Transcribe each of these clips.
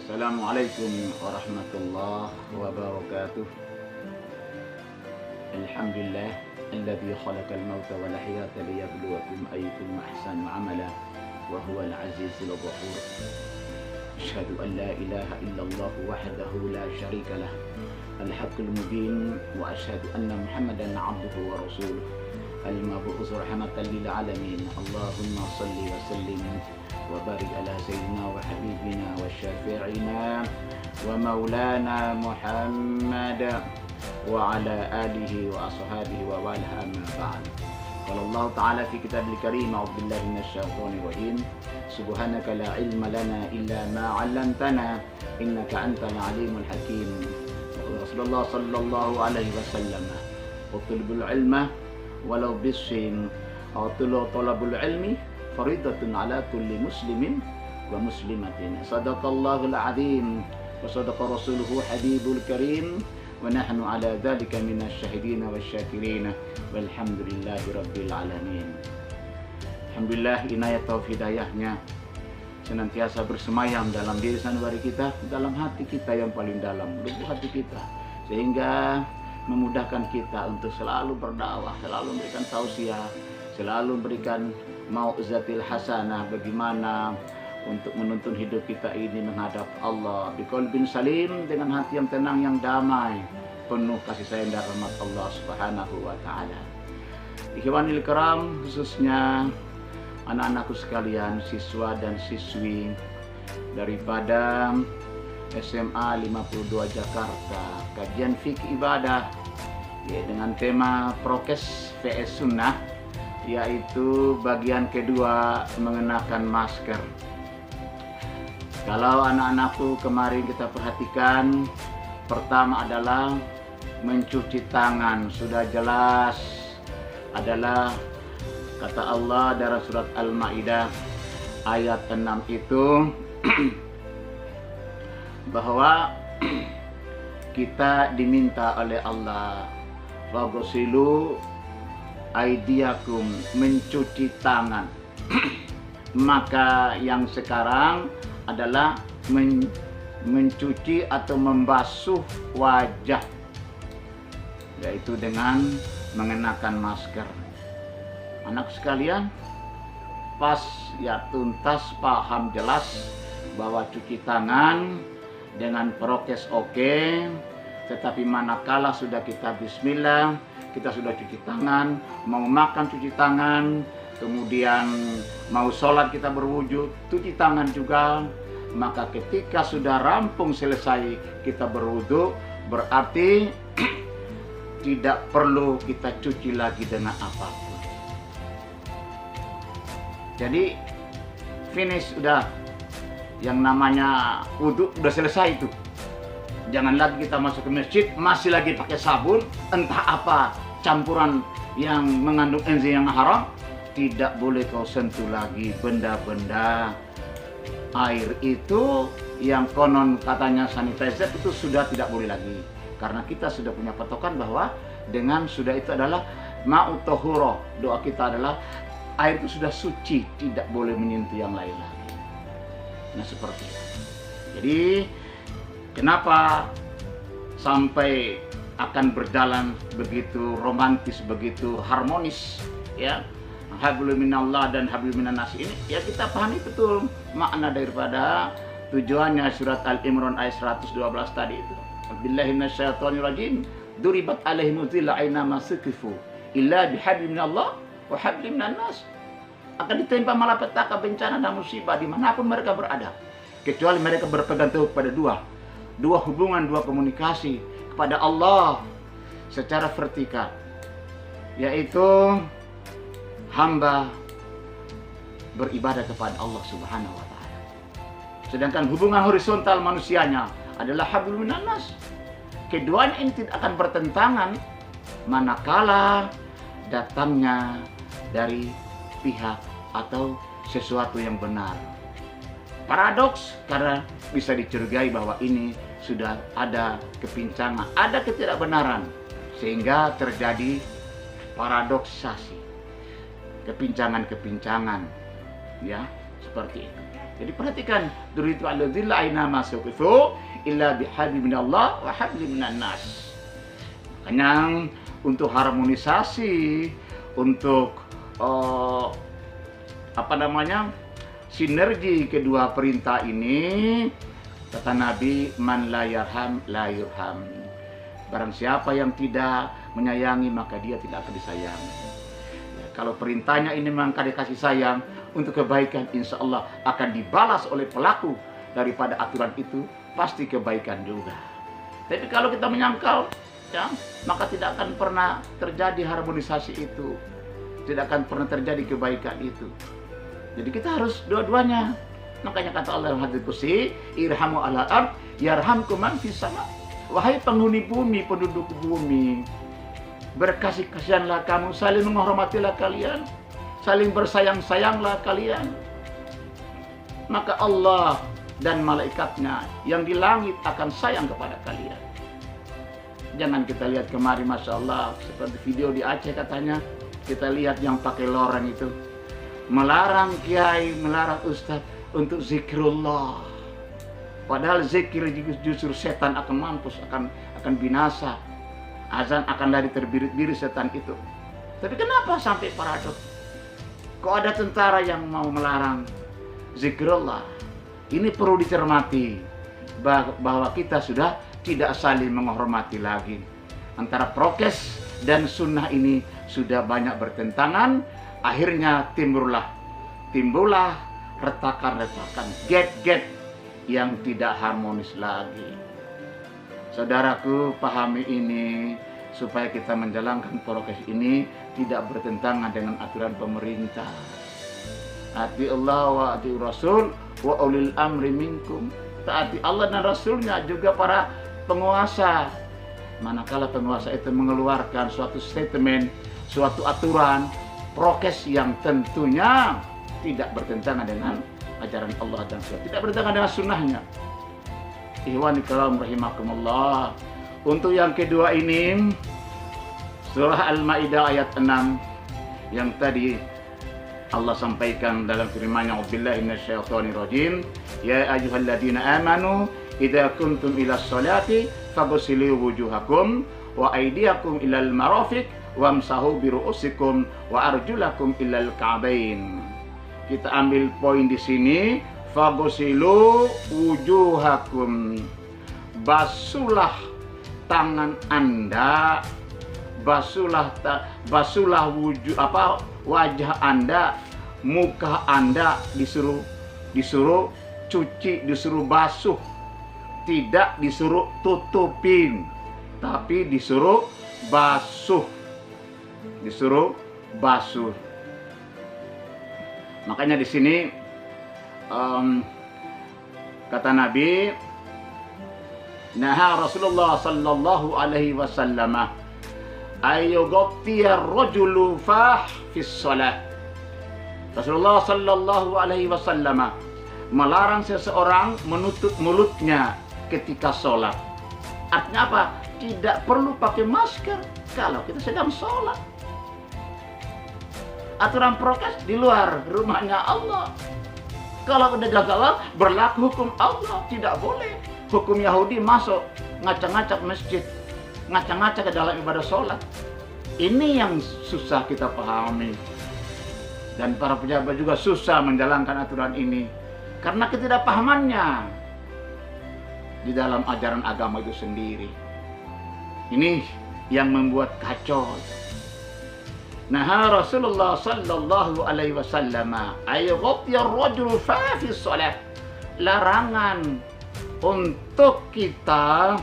Assalamualaikum warahmatullahi wabarakatuh. Alhamdulillah alladzi khalaqal mauta wal hayata liyabluwakum ayyukum ahsanu amala wa huwal azizul ghafur. Asyhadu an la ilaha illallah wahdahu la syarika lah al-haqqul mubin wa asyhadu anna Muhammadan 'abduhu wa rasuluh al-mab'uts rahmatan lil alamin. Allahumma shalli wa sallim wa barik ala sayyidina wa habibina wa syafi'ina wa maulana Muhammad wa ala alihi wa ashabihi wa wala amma ba'd. Qala Allah ta'ala fi kitabil karim, a'udzu billahi minasyaitonir rajim. Subhanaka la ilma lana illa ma 'allamtana innaka antal alimul hakim. Rasulullah sallallahu alaihi wasallam, utlubul ilma walau bisin, talabul ilmi faridatun ala kulli muslimin wa muslimatin. Sadaqallahul azim wa sadaqa rasuluhu habibul karim wa nahnu ala dzalika minasyahidin wasyakirin walhamdulillahi rabbil alamin. Alhamdulillah, inayat taufik hidayahnya senantiasa bersemayam dalam diri sanubari kita, dalam hati kita yang paling dalam, lubuk hati kita, sehingga memudahkan kita untuk selalu berdakwah, selalu memberikan tausiah, selalu memberikan mau'izatil hasanah, bagaimana untuk menuntun hidup kita ini menghadap Allah biqalbin salim, dengan hati yang tenang, yang damai, penuh kasih sayang dan rahmat Allah Subhanahu wa taala. Ikhwanil kiram, khususnya anak-anakku sekalian, siswa dan siswi daripada SMA 52 Jakarta, kajian fikih ibadah ya, dengan tema prokes vs sunnah, yaitu bagian kedua, mengenakan masker. Kalau anak-anakku kemarin kita perhatikan, pertama adalah mencuci tangan. Sudah jelas adalah kata Allah dalam surat Al-Maidah ayat 6 itu bahwa kita diminta oleh Allah faghsilu aidiakum, mencuci tangan. Maka yang sekarang adalah mencuci atau membasuh wajah, yaitu dengan mengenakan masker. Anak sekalian, pas ya, tuntas, paham, jelas bahwa cuci tangan dengan prokes oke, tetapi manakala sudah kita bismillah, kita sudah cuci tangan, mau makan cuci tangan, kemudian mau sholat kita berwudu cuci tangan juga, maka ketika sudah rampung selesai kita berwudu, berarti tidak perlu kita cuci lagi dengan apapun. Jadi finish, udah yang namanya wudu udah selesai itu. Jangan lagi kita masuk ke masjid masih lagi pakai sabun, entah apa campuran yang mengandung enzim yang haram. Tidak boleh kau sentuh lagi benda-benda air itu yang konon katanya sanitizer, itu sudah tidak boleh lagi, karena kita sudah punya patokan bahwa dengan sudah itu adalah ma'ut tahuro. Doa kita adalah air itu sudah suci, tidak boleh menyentuh yang lain lagi. Nah seperti itu. Jadi kenapa sampai akan berjalan begitu romantis, begitu harmonis ya, hablum minallah dan hablum minan nas ini ya, kita pahami betul makna daripada tujuannya surat Al-Imran ayat 112 tadi itu. Billahi minasyaitonir rajim, duribat alaihimuz zillah aina masukifu illa bihablin minallah wa hablum minan nas. Akan ditimpa malapetaka, bencana dan musibah dimanapun mereka berada, kecuali mereka berpegang teguh pada dua hubungan, dua komunikasi kepada Allah secara vertikal, yaitu hamba beribadah kepada Allah Subhanahu wa taala. Sedangkan hubungan horizontal manusianya adalah hablum minan nas. Keduanya ini tidak akan bertentangan manakala datangnya dari pihak atau sesuatu yang benar. Paradoks karena bisa dicurigai bahwa ini sudah ada kepincangan, ada ketidakbenaran, sehingga terjadi paradoksasi, kepincangan-kepincangan ya, seperti itu. Jadi perhatikan, duritu alladzilla aina masuqifu illa bihabli minallah wa habli minan nas. Makanya untuk harmonisasi, untuk sinergi kedua perintah ini, kata Nabi, man la yarham la yurham. Barang siapa yang tidak menyayangi maka dia tidak akan disayang. Ya, kalau perintahnya ini memang dikasih sayang untuk kebaikan, insya Allah akan dibalas oleh pelaku daripada aturan itu, pasti kebaikan juga. Tapi kalau kita menyangkal, ya, maka tidak akan pernah terjadi harmonisasi itu, tidak akan pernah terjadi kebaikan itu. Jadi kita harus dua-duanya. Makanya kata Allah dalam hadits qudsi, irhamu ala ard yarhamkum man fis sama. Wahai penghuni bumi, penduduk bumi, berkasih kasihanlah kamu, saling menghormatilah kalian, saling bersayang-sayanglah kalian. Maka Allah dan malaikatnya yang di langit akan sayang kepada kalian. Jangan kita lihat kemarin, Masya Allah, seperti video di Aceh katanya, kita lihat yang pakai loreng itu, melarang kiai, melarang ustadz untuk zikrullah. Padahal zikir justru setan akan mampus, akan binasa. Azan akan lari terbirit-birit setan itu. Tapi kenapa sampai paradok? Kok ada tentara yang mau melarang zikrullah? Ini perlu dicermati bahwa kita sudah tidak saling menghormati lagi. Antara prokes dan sunnah ini sudah banyak bertentangan. Akhirnya timbullah retakan-retakan, gap-gap yang tidak harmonis lagi. Saudaraku, pahami ini supaya kita menjalankan prokes ini tidak bertentangan dengan aturan pemerintah. Ati Allah wa ati Rasul wa ulil amri minkum. Taati Allah dan Rasulnya, juga para penguasa. Manakala penguasa itu mengeluarkan suatu statement, suatu aturan, prokes yang tentunya tidak bertentangan dengan ajaran Allah dan Rasul, tidak bertentangan dengan sunnahnya. Ikhwani karam rahimakumullah. Untuk yang kedua ini, surah Al-Maidah ayat 6 yang tadi Allah sampaikan dalam firman-Nya, "Billahi minasyaitonir rajim, ya ayyuhalladzina amanu idza kuntum ilas sholati faghsilu wujuhakum wa aydiyakum ilal marafiq wamsahu bi ru'usikum wa arjulakum ilal ka'bain." Kita ambil poin di sini, faghsilu wujuhakum. Basuhlah tangan Anda, basuhlah wajah Anda, muka Anda disuruh cuci, disuruh basuh. Tidak disuruh tutupin, tapi disuruh basuh. Disuruh basuh. Makanya di sini kata Nabi, naha Rasulullah sallallahu alaihi wasallam ayyughattiya ar-rajulu fah fi shalah. Rasulullah sallallahu alaihi wasallam melarang seseorang menutup mulutnya ketika sholat. Artinya apa? Tidak perlu pakai masker kalau kita sedang sholat. Aturan prokes di luar rumahnya Allah. Kalau udah gagal, berlaku hukum Allah, tidak boleh. Hukum Yahudi masuk ngacak-ngacak masjid, ngacak-ngacak ke dalam ibadah sholat. Ini yang susah kita pahami. Dan para pejabat juga susah menjalankan aturan ini karena ketidakpahamannya di dalam ajaran agama itu sendiri. Ini yang membuat kacau. Nah, Rasulullah sallallahu alaihi wasallam ayyughattiya ar-rajulu fa fi shalah. Larangan untuk kita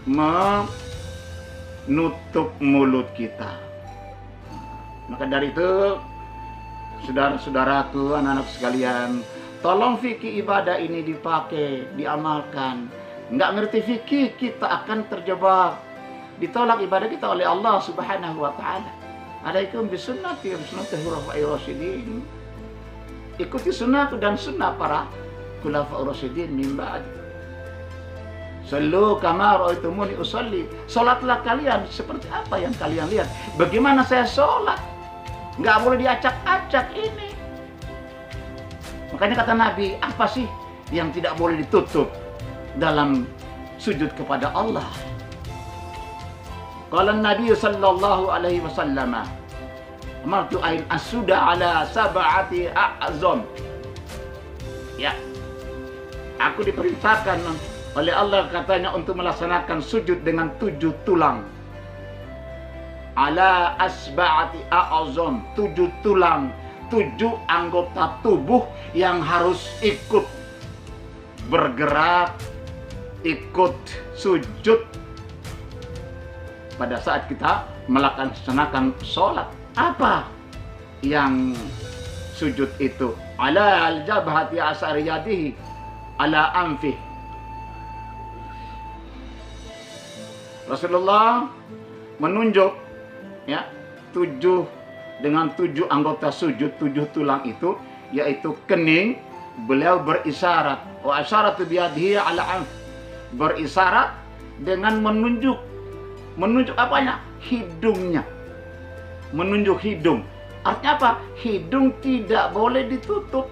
menutup mulut kita. Maka dari itu, saudara-saudaraku, anak-anak sekalian, tolong fikih ibadah ini dipakai, diamalkan. Nggak ngerti fikih, kita akan terjebak. Ditolak ibadah kita oleh Allah Subhanahu wa ta'ala. Alaikum bisunnati wa sunnati khulafair rasyidin. Ikuti sunnahku dan sunnah para khulafair rasyidin min ba'di. Sallu kama ra'aitumuni usolli. Salatlah kalian seperti apa yang kalian lihat. Bagaimana saya sholat? Nggak boleh diacak-acak ini. Makanya kata Nabi, apa sih yang tidak boleh ditutup dalam sujud kepada Allah? Qala Nabi sallallahu alaihi wasallam, amartu ain asuda ala sab'ati a'zam. Ya, aku diperintahkan oleh Allah katanya untuk melaksanakan sujud dengan 7 tulang. Ala asba'ati a'zam, 7 tulang, 7 anggota tubuh yang harus ikut bergerak, ikut sujud pada saat kita melaksanakan sholat. Apa yang sujud itu? Ala al-jabhati asariyatihi ala anfih. Rasulullah menunjuk ya 7 anggota sujud, 7 tulang itu, yaitu kening. Beliau berisyarat, wa asyaratu biyadihi ala anf, berisyarat dengan menunjuk apanya? Hidungnya. Menunjuk hidung. Artinya apa? Hidung tidak boleh ditutup.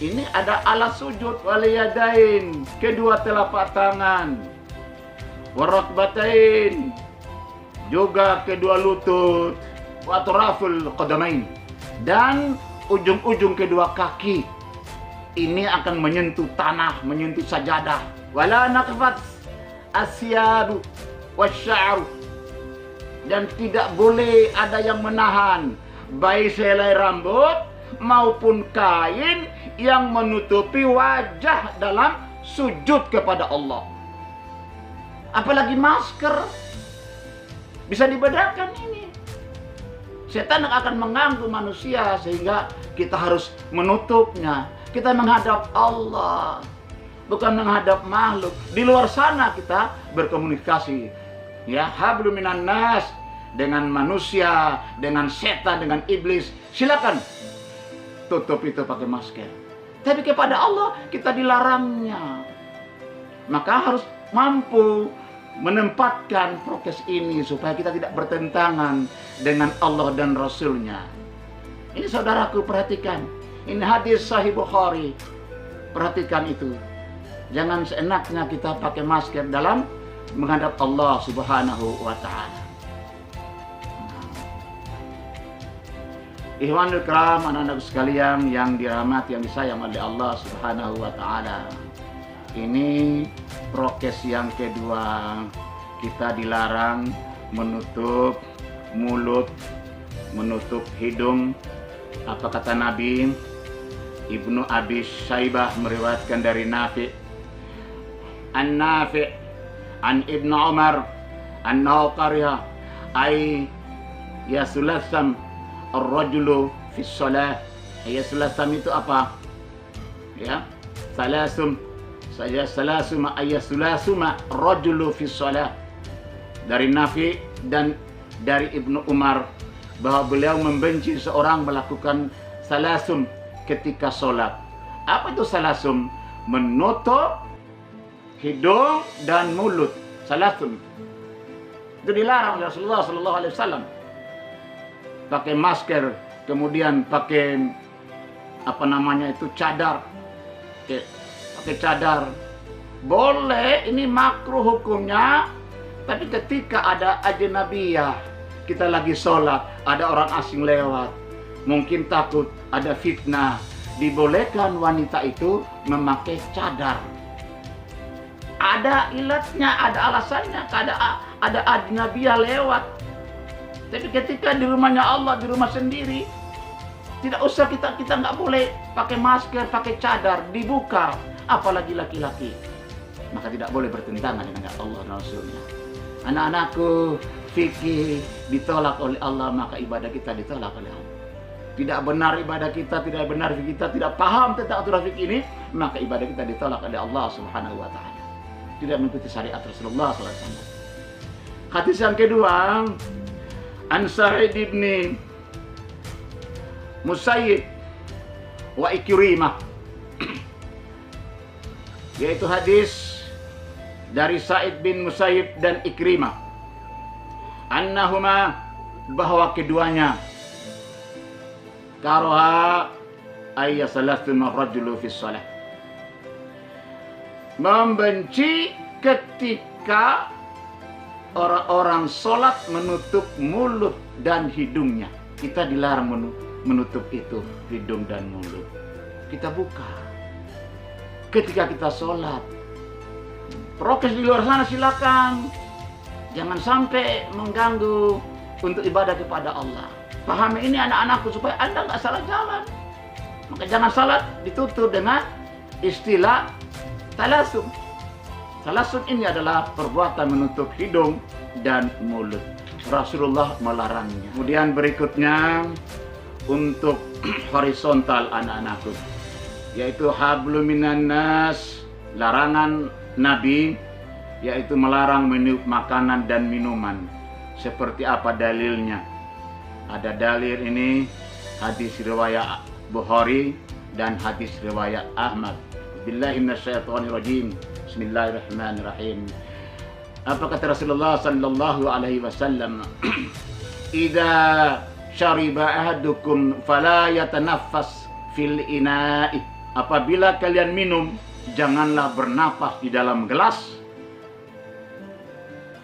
Ini ada alat sujud, waliyadain, kedua telapak tangan, warakbatain, juga kedua lutut, wa atraful qadamain, dan ujung-ujung kedua kaki. Ini akan menyentuh tanah, menyentuh sajadah. Wala naqfat asyadu wasya'ru, dan tidak boleh ada yang menahan baik selai rambut maupun kain yang menutupi wajah dalam sujud kepada Allah. Apalagi masker, bisa dibedakan ini. Setan akan mengganggu manusia sehingga kita harus menutupnya. Kita menghadap Allah, bukan menghadap makhluk. Di luar sana kita berkomunikasi, ya, hablum minan nas, dengan manusia, dengan setan, dengan iblis. Silakan tutup itu pakai masker. Tapi kepada Allah kita dilarangnya. Maka harus mampu menempatkan prokes ini supaya kita tidak bertentangan dengan Allah dan Rasulnya. Ini saudaraku, perhatikan. Ini hadis Sahih Bukhari. Perhatikan itu. Jangan seenaknya kita pakai masker dalam menghadap Allah Subhanahu wa ta'ala. Ikhwanul kiram, anak-anak sekalian yang dirahmati, yang disayang oleh Allah Subhanahu wa ta'ala. Ini prokes yang kedua. Kita dilarang menutup mulut, menutup hidung. Apa kata Nabi? Ibnu Abi Syaibah meriwayatkan dari Nafi' an-Nafi' an Ibnu Umar annahu qariha ay yasulasam ar-rajulu fi shalah. Yasulasam itu apa? Ya, salasum ayasulasuma rajulu fi shalah. Dari Nafi' dan dari Ibnu Umar bahwa beliau membenci seorang melakukan salasum ketika sholat. Apa itu salasum? Menutup hidung dan mulut. Salasum itu dilarang oleh Rasulullah sallallahu alaihi wasallam. Pakai masker, kemudian pakai cadar. Pakai cadar boleh, ini makruh hukumnya. Tapi ketika ada ajnabiyah, kita lagi sholat, ada orang asing lewat, mungkin takut ada fitnah, dibolehkan wanita itu memakai cadar. Ada ilatnya, ada alasannya, ada ajnabiyah lewat. Tapi ketika di rumahnya Allah, di rumah sendiri, tidak usah kita nggak boleh pakai masker, pakai cadar, dibuka, apalagi laki-laki. Maka tidak boleh bertentangan dengan Allah dan Rasulnya. Anak-anakku, fikih ditolak oleh Allah, maka ibadah kita ditolak oleh Allah. Tidak benar ibadah kita, tidak benar fikih kita, tidak paham tentang aturan fikih ini, maka ibadah kita ditolak oleh Allah Subhanahu wa ta'ala. Tidak mengikuti syariat Rasulullah SAW. Hadis yang kedua, An Sa'id ibn Musayyib wa Ikrimah, yaitu hadis dari Sa'id bin Musayyib dan Ikrimah, annahuma, bahwa keduanya, karoha ayyasalatuna rajulu fis shalah. Membenci ketika orang-orang sholat menutup mulut dan hidungnya. Kita dilarang menutup itu, hidung dan mulut. Kita buka ketika kita sholat. Prokes di luar sana silakan, jangan sampai mengganggu untuk ibadah kepada Allah. Pahami ini anak-anakku supaya Anda nggak salah jalan. Maka jangan salat ditutup dengan istilah talasum. Talasum ini adalah perbuatan menutup hidung dan mulut. Rasulullah melarangnya. Kemudian berikutnya untuk horizontal anak-anakku, yaitu hablum minan nas, larangan Nabi yaitu melarang meniup makanan dan minuman. Seperti apa dalilnya? Ada dalil ini hadis riwayat Bukhari dan hadis riwayat Ahmad. Billahi minasyaitonirrajim. Bismillahirrahmanirrahim. Apa kata Rasulullah sallallahu alaihi wasallam? Idza syariba ahadukum fala yatanaffas fil ina'i. Apabila kalian minum, janganlah bernapas di dalam gelas.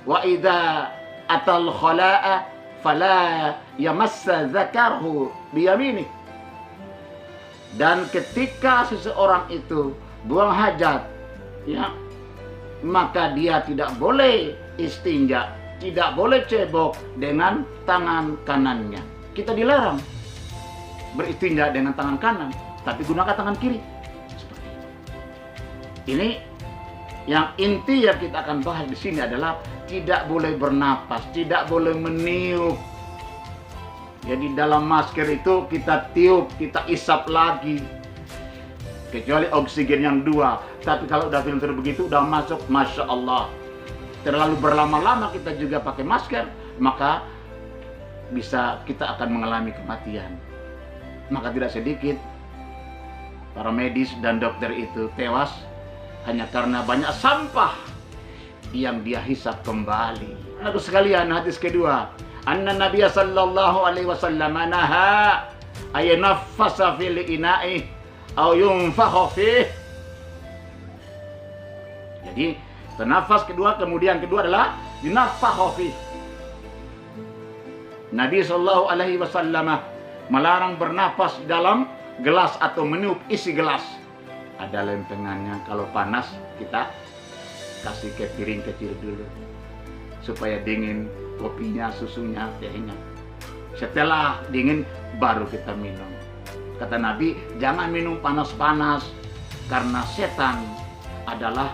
Wa idza atal khala'a fala yamassa zakarhu biyaminih. Dan ketika seseorang itu buang hajat, ya, maka dia tidak boleh istinja, tidak boleh cebok dengan tangan kanannya. Kita dilarang beristinja dengan tangan kanan, tapi gunakan tangan kiri. Seperti itu. Ini yang inti yang kita akan bahas di sini adalah tidak boleh bernapas, tidak boleh meniup. Jadi dalam masker itu kita tiup, kita isap lagi. Kecuali oksigen yang 2. Tapi kalau udah filter begitu, udah masuk, Masya Allah. Terlalu berlama-lama kita juga pakai masker, maka bisa kita akan mengalami kematian. Maka tidak sedikit para medis dan dokter itu tewas hanya karena banyak sampah yang dia hisap kembali. Anak sekalian, hadis kedua, anna Nabiya sallallahu alaihi wasallam naha ayanaffasa fil ina'i aw yunfakha fih. Jadi nafas kedua, kemudian kedua adalah yunfakha fih. Nabi sallallahu alaihi wasallam melarang bernapas dalam gelas atau meniup isi gelas. Ada lempengannya, kalau panas kita kasih ke piring kecil dulu supaya dingin kopinya, susunya, tehnya. Setelah dingin baru kita minum. Kata Nabi, jangan minum panas-panas karena setan adalah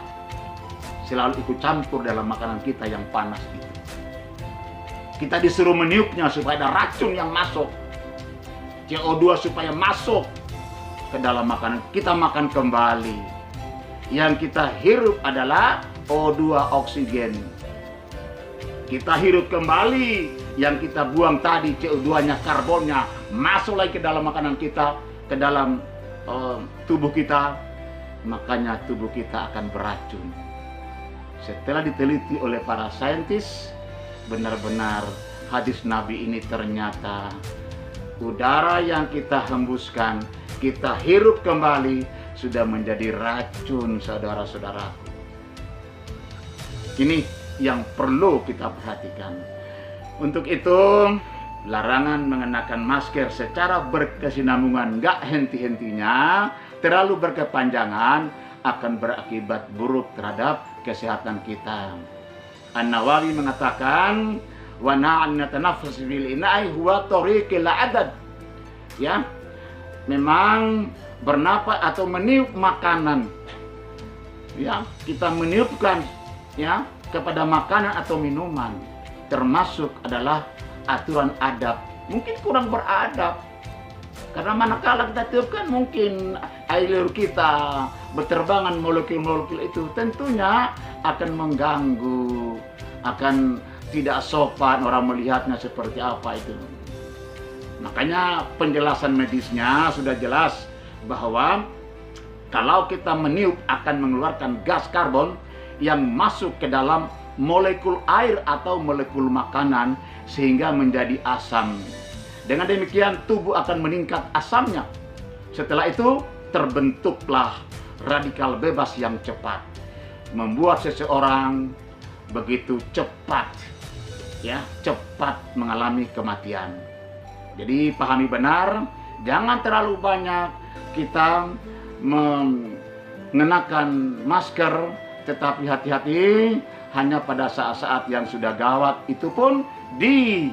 selalu ikut campur dalam makanan kita yang panas itu. Kita disuruh meniupnya supaya ada racun yang masuk, CO2 supaya masuk ke dalam makanan. Kita makan kembali. Yang kita hirup adalah O2, oksigen. Kita hirup kembali yang kita buang tadi, CO2-nya, karbonnya masuk lagi ke dalam makanan kita, ke dalam tubuh kita. Makanya tubuh kita akan beracun. Setelah diteliti oleh para saintis, benar-benar hadis Nabi ini ternyata udara yang kita hembuskan, kita hirup kembali, sudah menjadi racun, saudara-saudaraku. Ini yang perlu kita perhatikan. Untuk itu, larangan mengenakan masker secara berkesinambungan, nggak henti-hentinya, terlalu berkepanjangan, akan berakibat buruk terhadap kesehatan kita. An-Nawawi mengatakan, wa na'an natanaffas bil ina'i huwa tariqil adad. Ya, memang bernapas atau meniup makanan, ya, kita meniupkan, ya, kepada makanan atau minuman, termasuk adalah aturan adab. Mungkin kurang beradab, karena manakala kita tiupkan mungkin air liur kita berterbangan, molekul-molekul itu tentunya akan mengganggu, akan tidak sopan orang melihatnya seperti apa itu. Makanya penjelasan medisnya sudah jelas bahwa kalau kita meniup akan mengeluarkan gas karbon yang masuk ke dalam molekul air atau molekul makanan sehingga menjadi asam. Dengan demikian tubuh akan meningkat asamnya Setelah itu terbentuklah radikal bebas yang cepat, membuat seseorang begitu cepat, ya, cepat mengalami kematian. Jadi pahami benar, jangan terlalu banyak kita mengenakan masker, tetapi hati-hati hanya pada saat-saat yang sudah gawat, itu pun di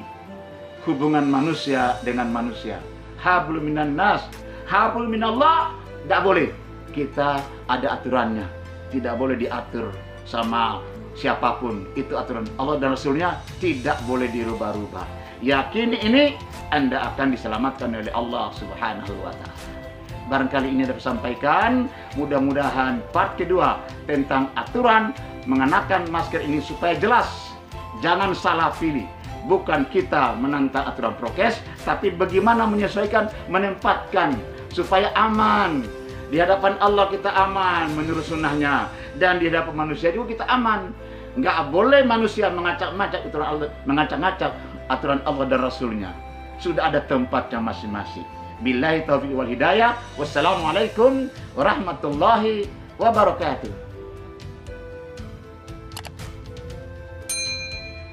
hubungan manusia dengan manusia. Hablum minan nas, hablum minallah, tidak boleh. Kita ada aturannya, tidak boleh diatur sama siapapun. Itu aturan Allah dan Rasulnya, tidak boleh dirubah-rubah. Yakini ini, Anda akan diselamatkan oleh Allah Subhanahu wa Ta'ala. Barangkali ini dapat sampaikan, mudah-mudahan part kedua tentang aturan mengenakan masker ini supaya jelas. Jangan salah pilih. Bukan kita menantang aturan prokes, tapi bagaimana menyesuaikan, menempatkan supaya aman. Di hadapan Allah kita aman menurut sunnahnya, dan di hadapan manusia juga kita aman. Nggak boleh manusia mengacak-ngacak aturan Allah, mengacak-ngacak aturan Allah dan Rasulnya. Sudah ada tempatnya masing-masing. Billahi taufiq wal hidayah. Wassalamualaikum warahmatullahi wabarakatuh.